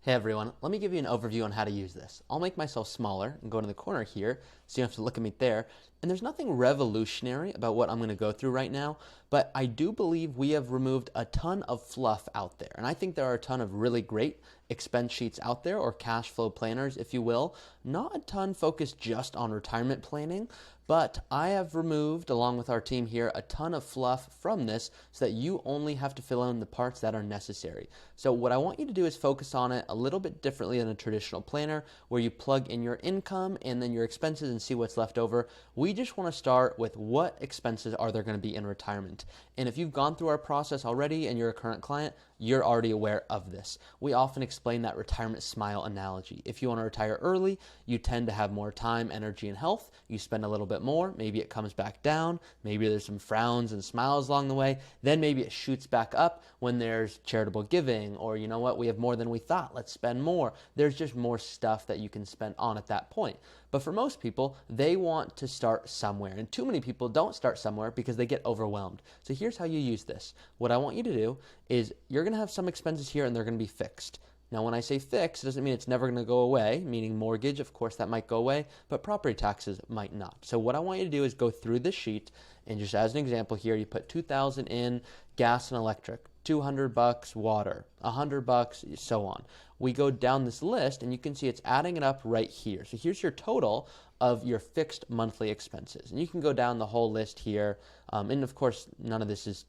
Hey everyone, let me give you an overview on how to use this. I'll make myself smaller and go to the corner here so you don't have to look at me there. And there's nothing revolutionary about what I'm going to go through right now, but I do believe we have removed a ton of fluff out there. And I think there are a ton of really great expense sheets out there, or cash flow planners, if you will. Not a ton focused just on retirement planning, but I have removed, along with our team here, a ton of fluff from this so that you only have to fill in the parts that are necessary. So what I want you to do is focus on it a little bit differently than a traditional planner where you plug in your income and then your expenses and see what's left over. We just want to start with what expenses are there going to be in retirement. And if you've gone through our process already and you're a current client, you're already aware of this. We often explain that retirement smile analogy. If you want to retire early, you tend to have more time, energy, and health. You spend a little bit more. Maybe it comes back down. Maybe there's some frowns and smiles along the way. Then maybe it shoots back up when there's charitable giving, or you know what, we have more than we thought. Let's spend more. There's just more stuff that you can spend on at that point. But for most people, they want to start somewhere. And too many people don't start somewhere because they get overwhelmed. So here's how you use this. What I want you to do is you're going to have some expenses here and they're going to be fixed. Now, when I say fixed, it doesn't mean it's never going to go away, meaning mortgage, of course, that might go away, but property taxes might not. So what I want you to do is go through this sheet, and just as an example here, you put $2,000 in gas and electric, $200 water, $100, so on. We go down this list, and you can see it's adding it up right here. So here's your total of your fixed monthly expenses. And you can go down the whole list here, and of course, none of this is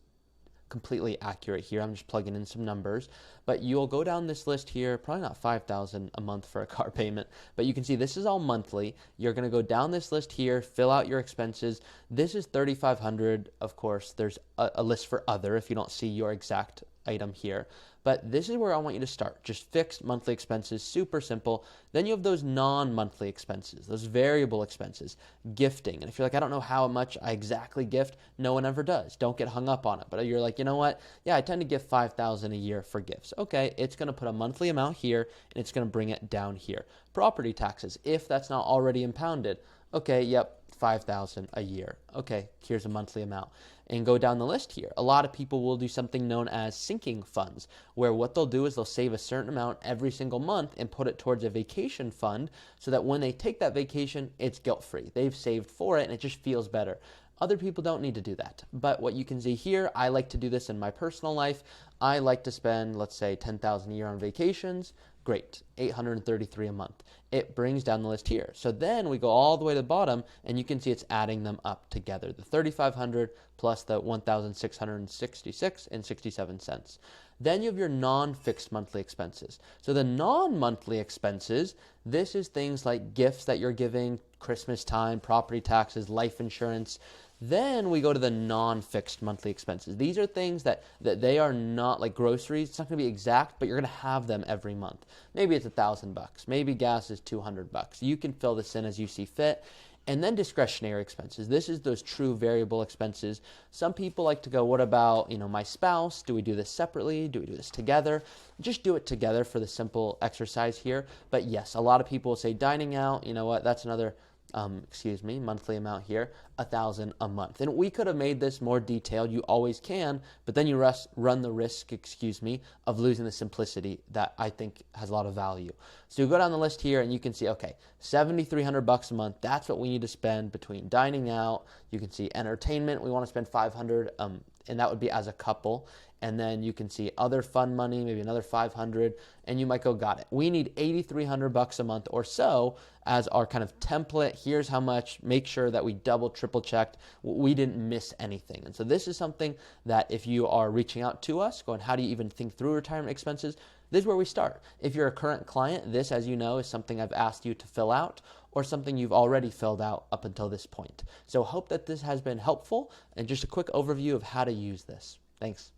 completely accurate here. I'm just plugging in some numbers, but you'll go down this list here, probably not $5,000 a month for a car payment, but you can see this is all monthly. You're going to go down this list here, fill out your expenses. This is $3,500. Of course, there's a list for other if you don't see your exact item here. But this is where I want you to start. Just fixed monthly expenses, super simple. Then you have those non-monthly expenses, those variable expenses, gifting. And if you're like, I don't know how much I exactly gift, no one ever does. Don't get hung up on it. But you're like, you know what? Yeah, I tend to give $5,000 a year for gifts. Okay, it's going to put a monthly amount here, and it's going to bring it down here. Property taxes, if that's not already impounded. Okay, yep, $5,000 a year. Okay, here's a monthly amount. And go down the list here. A lot of people will do something known as sinking funds, where what they'll do is they'll save a certain amount every single month and put it towards a vacation fund so that when they take that vacation, it's guilt-free. They've saved for it and it just feels better. Other people don't need to do that. But what you can see here, I like to do this in my personal life. I like to spend, let's say, $10,000 a year on vacations. Great, $833 a month. It brings down the list here. So then we go all the way to the bottom, and you can see it's adding them up together. The $3,500 plus the $1,666.67. Then you have your non-fixed monthly expenses. So the non-monthly expenses, this is things like gifts that you're giving, Christmas time, property taxes, life insurance. Then we go to the non-fixed monthly expenses. These are things that they are not like groceries. It's not going to be exact, but you're going to have them every month. Maybe it's $1,000. Maybe gas is $200. You can fill this in as you see fit. And then discretionary expenses. This is those true variable expenses. Some people like to go, what about, my spouse? Do we do this separately? Do we do this together? Just do it together for the simple exercise here. But yes, a lot of people will say dining out, you know what, that's another monthly amount here, $1,000 a month. And we could have made this more detailed. You always can, but then you run the risk, of losing the simplicity that I think has a lot of value. So you go down the list here and you can see, okay, $7,300 a month. That's what we need to spend between dining out. You can see entertainment. We want to spend $500, and that would be as a couple. And then you can see other fun money, maybe another $500, and you might go, got it. We need $8,300 a month or so as our kind of template. Here's how much. Make sure that we double, triple checked. We didn't miss anything. And so this is something that if you are reaching out to us, going, how do you even think through retirement expenses? This is where we start. If you're a current client, this, as you know, is something I've asked you to fill out or something you've already filled out up until this point. So hope that this has been helpful and just a quick overview of how to use this. Thanks.